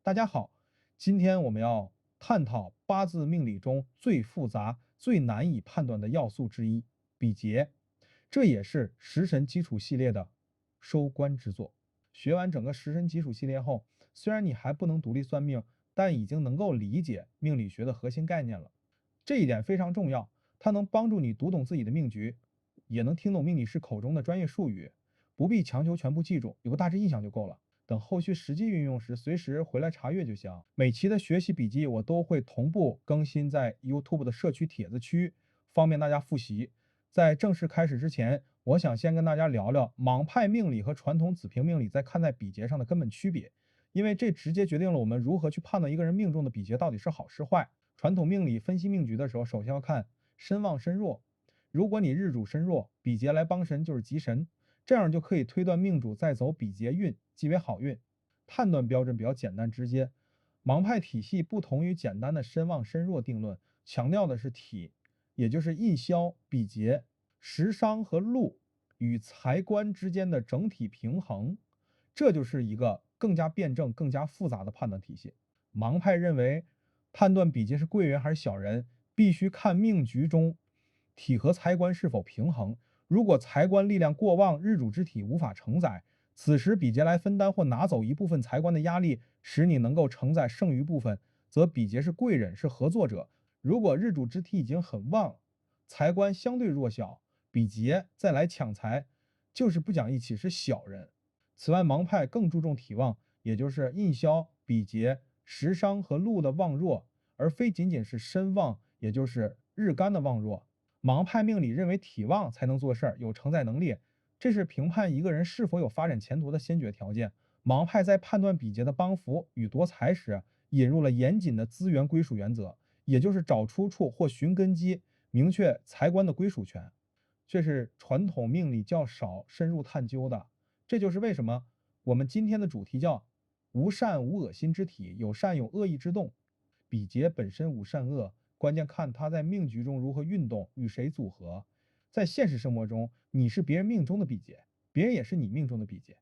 大家好，今天我们要探讨八字命理中最复杂、最难以判断的要素之一——比劫。这也是食神基础系列的收官之作。学完整个食神基础系列后，虽然你还不能独立算命，但已经能够理解命理学的核心概念了。这一点非常重要，它能帮助你读懂自己的命局，也能听懂命理师口中的专业术语，不必强求全部记住，有个大致印象就够了。等后续实际运用时，随时回来查阅就行。每期的学习笔记我都会同步更新在 YouTube 的社区帖子区，方便大家复习。在正式开始之前，我想先跟大家聊聊莽派命理和传统子平命理在看待比劫上的根本区别，因为这直接决定了我们如何去判断一个人命中的比劫到底是好是坏。传统命理分析命局的时候，首先要看身旺身弱。如果你日主身弱，比劫来帮身就是吉神，这样就可以推断命主在走比劫运即为好运。判断标准比较简单直接。盲派体系不同于简单的身旺身弱定论，强调的是体，也就是印消、比劫、食伤和禄与财官之间的整体平衡，这就是一个更加辩证、更加复杂的判断体系。盲派认为，判断比劫是贵人还是小人，必须看命局中体和财官是否平衡。如果财官力量过旺，日主之体无法承载，此时比劫来分担或拿走一部分财官的压力，使你能够承载剩余部分，则比劫是贵人，是合作者。如果日主之体已经很旺，财官相对弱小，比劫再来抢财，就是不讲义气，是小人。此外，盲派更注重体旺，也就是印消、比劫、食伤和禄的旺弱，而非仅仅是身旺，也就是日干的旺弱。盲派命理认为体旺才能做事儿，有承载能力，这是评判一个人是否有发展前途的先决条件。盲派在判断比劫的帮扶与夺财时，引入了严谨的资源归属原则，也就是找出处或寻根基，明确财官的归属权。这是传统命理较少深入探究的。这就是为什么我们今天的主题叫无善无恶心之体，有善有恶意之动。比劫本身无善恶，关键看它在命局中如何运动，与谁组合。在现实生活中，你是别人命中的比劫，别人也是你命中的比劫。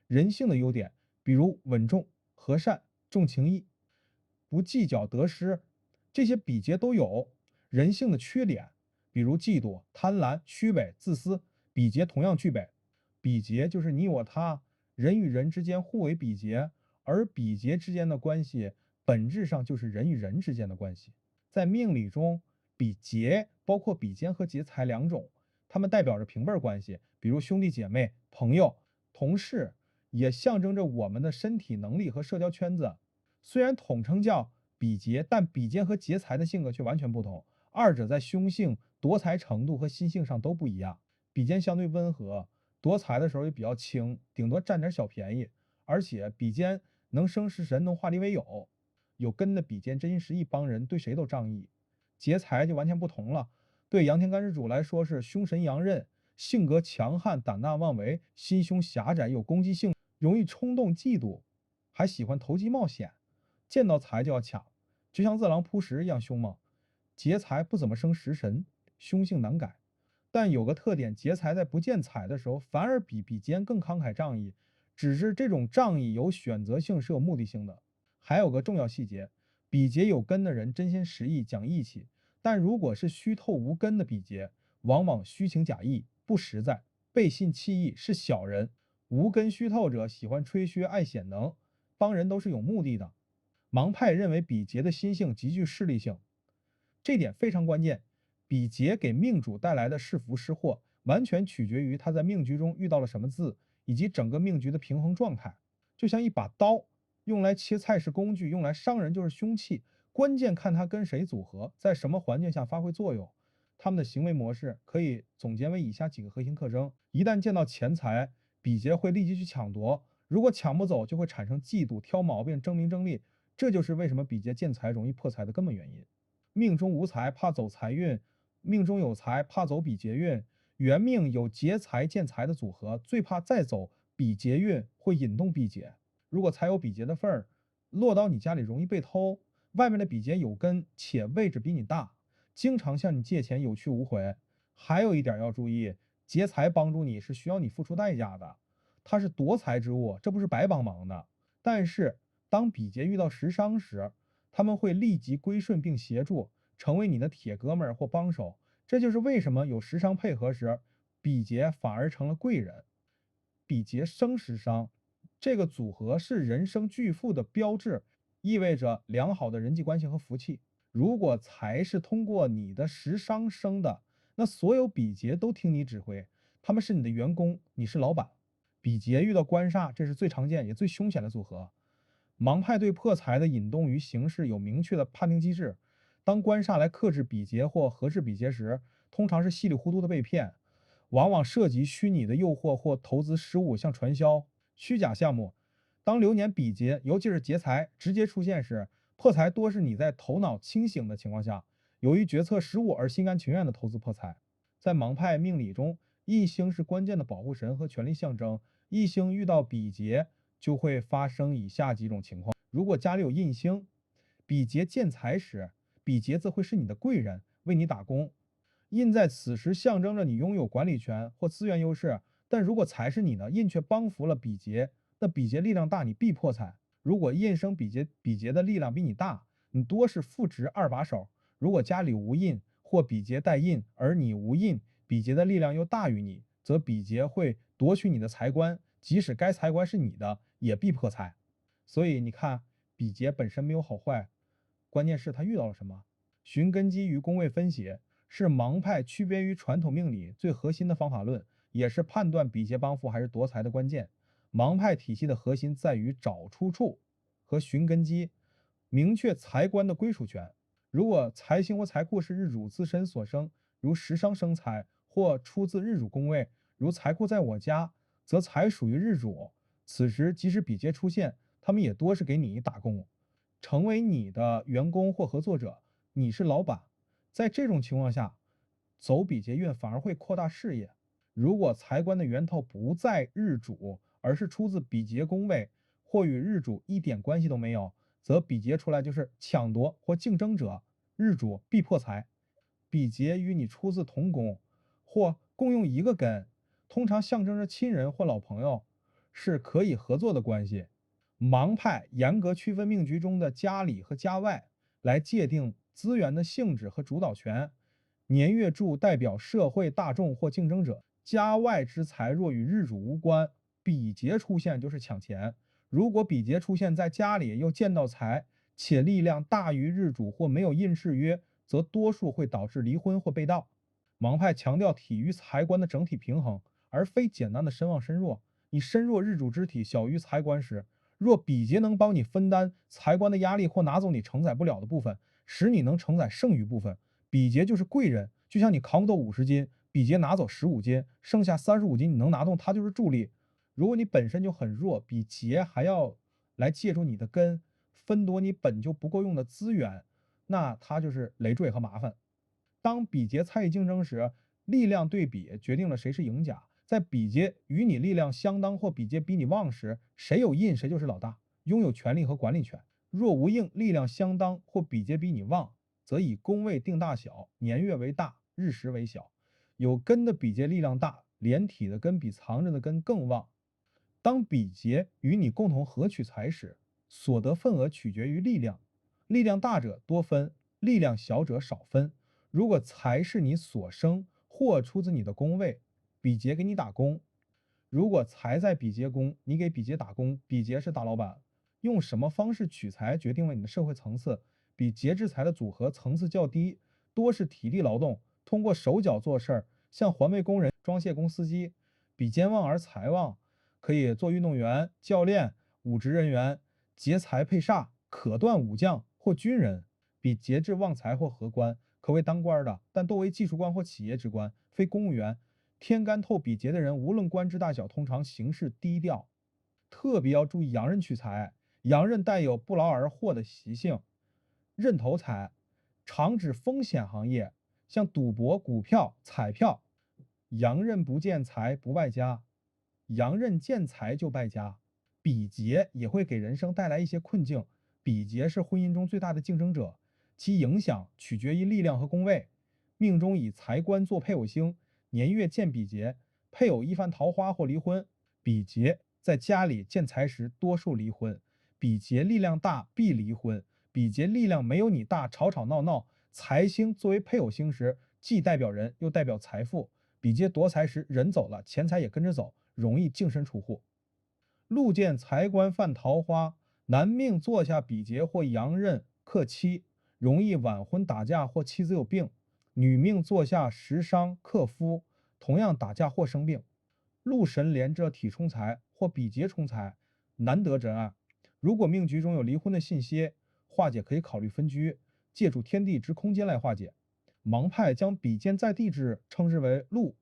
人性的优点，比如稳重、和善、重情义、不计较得失，这些比劫都有。人性的缺点，比如嫉妒、贪婪、虚伪、自私，比劫同样具备。比劫就是你我他，人与人之间互为比劫，而比劫之间的关系本质上就是人与人之间的关系。在命理中，比劫包括比肩和劫财两种，它们代表着平辈关系，比如兄弟姐妹、朋友、同事，也象征着我们的身体能力和社交圈子。虽然统称叫比劫，但比肩和劫财的性格却完全不同，二者在凶性、夺财程度和心性上都不一样。比肩相对温和，夺财的时候也比较轻，顶多占点小便宜。而且比肩能生食神，能化敌为友。有根的比肩真心实意帮人，对谁都仗义。劫财就完全不同了，对阳天干日主来说是凶神阳刃，性格强悍、胆大妄为，心胸狭窄，有攻击性，容易冲动嫉妒，还喜欢投机冒险，见到财就要抢，就像饿狼扑食一样凶猛。劫财不怎么生食神，凶性难改。但有个特点，劫财在不见财的时候，反而比比肩更慷慨仗义，只是这种仗义有选择性，是有目的性的。还有个重要细节，比劫有根的人真心实意，讲义气，但如果是虚透无根的比劫，往往虚情假意，不实在，背信弃义，是小人。无根虚透者喜欢吹嘘，爱显能，帮人都是有目的的。盲派认为比劫的心性极具势利性，这点非常关键。比劫给命主带来的是福是祸，完全取决于他在命局中遇到了什么字，以及整个命局的平衡状态。就像一把刀，用来切菜是工具，用来伤人就是凶器。关键看他跟谁组合，在什么环境下发挥作用。他们的行为模式可以总结为以下几个核心特征：一旦见到钱财，比劫会立即去抢夺；如果抢不走，就会产生嫉妒、挑毛病、争名争利。这就是为什么比劫见财容易破财的根本原因。命中无财，怕走财运；命中有财，怕走比劫运。原命有劫财见财的组合，最怕再走比劫运，会引动比劫。如果财有比劫的份儿，落到你家里容易被偷。外面的比劫有根，且位置比你大，经常向你借钱有去无回。还有一点要注意，劫财帮助你是需要你付出代价的，它是夺财之物，这不是白帮忙的。但是当比劫遇到食伤时，他们会立即归顺并协助，成为你的铁哥们儿或帮手。这就是为什么有食伤配合时，比劫反而成了贵人。比劫生食伤，这个组合是人生巨富的标志，意味着良好的人际关系和福气。如果财是通过你的食伤生的，那所有比劫都听你指挥，他们是你的员工，你是老板。比劫遇到官煞，这是最常见也最凶险的组合。盲派对破财的引动与形式有明确的判定机制。当官煞来克制比劫或合制比劫时，通常是稀里糊涂的被骗，往往涉及虚拟的诱惑或投资失误，像传销、虚假项目。当流年比劫，尤其是劫财直接出现时，破财多是你在头脑清醒的情况下，由于决策失误而心甘情愿的投资破财。在盲派命理中，异星是关键的保护神和权力象征。异星遇到比劫，就会发生以下几种情况：如果家里有印星，比劫见财时，比劫则会是你的贵人，为你打工。印在此时象征着你拥有管理权或资源优势，但如果财是你的，印却帮扶了比劫，那比劫力量大，你必破财。如果印生比劫的力量比你大，你多是副职二把手。如果家里无印或比劫带印，而你无印，比劫的力量又大于你，则比劫会夺取你的财官，即使该财官是你的，也必破财。所以你看，比劫本身没有好坏，关键是他遇到了什么。寻根基于宫位分析是盲派区别于传统命理最核心的方法论，也是判断比劫帮扶还是夺财的关键。盲派体系的核心在于找出处和寻根基，明确财官的归属权。如果财星或财库是日主自身所生，如食伤生财，或出自日主宫位，如财库在我家，则财属于日主。此时即使比劫出现，他们也多是给你打工，成为你的员工或合作者，你是老板。在这种情况下，走比劫运反而会扩大事业。如果财官的源头不在日主，而是出自比劫宫位，或与日主一点关系都没有，则比劫出来就是抢夺或竞争者，日主必破财。比劫与你出自同宫，或共用一个根，通常象征着亲人或老朋友，是可以合作的关系。盲派严格区分命局中的家里和家外，来界定资源的性质和主导权。年月柱代表社会大众或竞争者，家外之财若与日主无关，比劫出现就是抢钱。如果比劫出现在家里又见到财，且力量大于日主或没有印制约，则多数会导致离婚或被盗。盲派强调体育财官的整体平衡，而非简单的身旺身弱。你身弱日主之体小于财官时，若比劫能帮你分担财官的压力或拿走你承载不了的部分，使你能承载剩余部分，比劫就是贵人。就像你扛不动50斤，比劫拿走15斤，剩下35斤你能拿动，它就是助力。如果你本身就很弱，比劫还要来借助你的根，分夺你本就不够用的资源，那它就是累赘和麻烦。当比劫参与竞争时，力量对比决定了谁是赢家。在比劫与你力量相当或比劫比你旺时，谁有印谁就是老大，拥有权力和管理权。若无印，力量相当或比劫比你旺，则以宫位定大小，年月为大，日时为小。有根的比劫力量大，连体的根比藏着的根更旺。当比劫与你共同合取财时，所得份额取决于力量，力量大者多分，力量小者少分。如果财是你所生或出自你的宫位，比劫给你打工；如果财在比劫宫，你给比劫打工，比劫是大老板。用什么方式取财决定了你的社会层次。比劫制财的组合层次较低，多是体力劳动，通过手脚做事儿，像环卫工人、装卸工司机。比肩旺而财旺，可以做运动员、教练、武职人员。劫财配煞，可断武将或军人。比劫制旺财或荷官，可为当官的，但多为技术官或企业职官，非公务员。天干透比劫的人，无论官职大小，通常行事低调。特别要注意阳刃取财，阳刃带有不劳而获的习性。刃头财常指风险行业，像赌博、股票、彩票。阳刃不见财不败家，阳刃见财就败家。比劫也会给人生带来一些困境。比劫是婚姻中最大的竞争者，其影响取决于力量和宫位。命中以财官做配偶星，年月见比劫，配偶一番桃花或离婚。比劫在家里见财时多数离婚。比劫力量大必离婚，比劫力量没有你大，吵吵闹闹。财星作为配偶星时，既代表人又代表财富。比劫夺财时，人走了，钱财也跟着走，容易净身出户。禄见财官犯桃花，男命坐下比劫或阳刃克妻，容易晚婚打架或妻子有病；女命坐下食伤克夫，同样打架或生病。禄神连着体冲财或比劫冲财，难得真爱。如果命局中有离婚的信息，化解可以考虑分居，借助天地之空间来化解。盲派将比肩在地支称之为禄，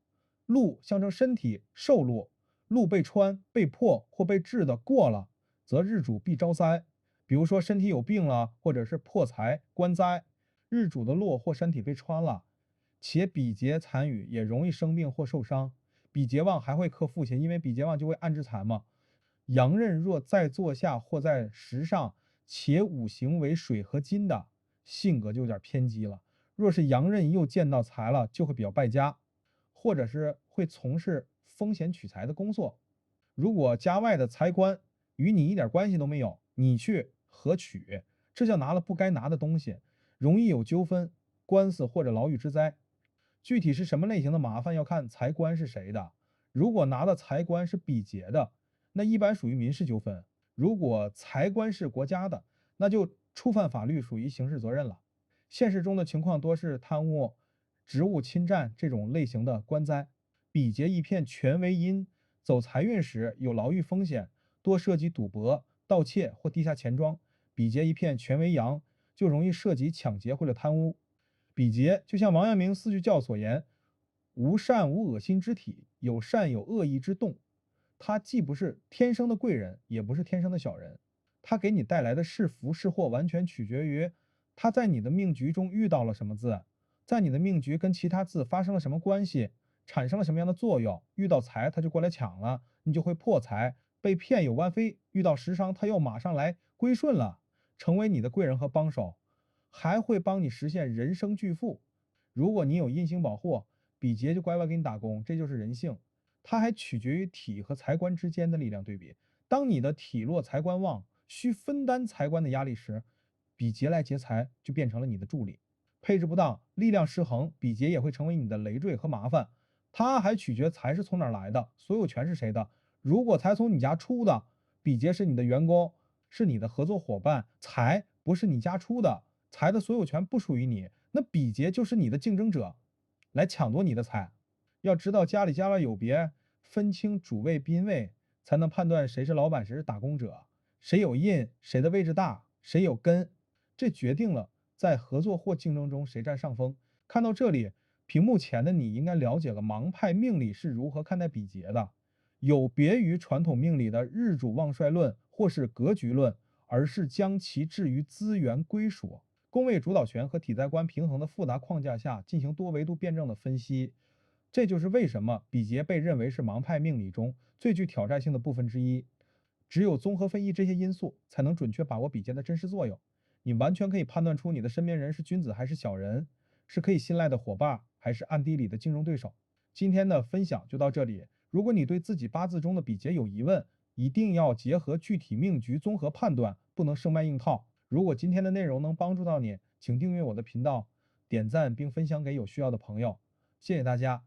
禄象征身体受禄，禄被穿、被破或被治的过了，则日主必招灾。比如说身体有病了，或者是破财、官灾，日主的禄或身体被穿了，且比劫残余，也容易生病或受伤。比劫旺还会克父亲，因为比劫旺就会暗制财嘛。阳刃若在坐下或在时上，且五行为水和金的，性格就有点偏激了。若是阳刃又见到财了，就会比较败家，或者是会从事风险取财的工作。如果家外的财官与你一点关系都没有，你去合取，这叫拿了不该拿的东西，容易有纠纷、官司或者牢狱之灾。具体是什么类型的麻烦，要看财官是谁的。如果拿的财官是比劫的，那一般属于民事纠纷；如果财官是国家的，那就触犯法律，属于刑事责任了。现实中的情况多是贪污、职务侵占这种类型的官灾。比劫一片全为阴，走财运时有牢狱风险，多涉及赌博、盗窃或地下钱庄。比劫一片全为阳，就容易涉及抢劫或者贪污。比劫就像王阳明四句教所言：无善无恶心之体，有善有恶意之动。他既不是天生的贵人，也不是天生的小人。他给你带来的是福是祸，完全取决于他在你的命局中遇到了什么字，在你的命局跟其他字发生了什么关系，产生了什么样的作用。遇到财他就过来抢了，你就会破财；被骗有官非，遇到食伤他又马上来归顺了，成为你的贵人和帮手，还会帮你实现人生巨富。如果你有印星保护，比劫就乖乖给你打工，这就是人性。它还取决于体和财官之间的力量对比。当你的体弱财官旺，需分担财官的压力时，比劫来劫财就变成了你的助力。配置不当，力量失衡，比劫也会成为你的累赘和麻烦。它还取决财是从哪儿来的，所有权是谁的。如果财从你家出的，比劫是你的员工，是你的合作伙伴，财不是你家出的，财的所有权不属于你，那比劫就是你的竞争者，来抢夺你的财。要知道家里家外有别，分清主谓宾谓，才能判断谁是老板，谁是打工者，谁有印，谁的位置大，谁有根，这决定了在合作或竞争中谁占上风。看到这里，屏幕前的你应该了解了盲派命理是如何看待比劫的，有别于传统命理的日主旺衰论或是格局论，而是将其置于资源归属、宫位主导权和体在观平衡的复杂框架下进行多维度辩证的分析。这就是为什么比劫被认为是盲派命理中最具挑战性的部分之一。只有综合分析这些因素，才能准确把握比劫的真实作用。你完全可以判断出你的身边人是君子还是小人，是可以信赖的伙伴，还是暗地里的竞争对手。今天的分享就到这里。如果你对自己八字中的比劫有疑问，一定要结合具体命局综合判断，不能生搬硬套。如果今天的内容能帮助到你，请订阅我的频道，点赞并分享给有需要的朋友。谢谢大家。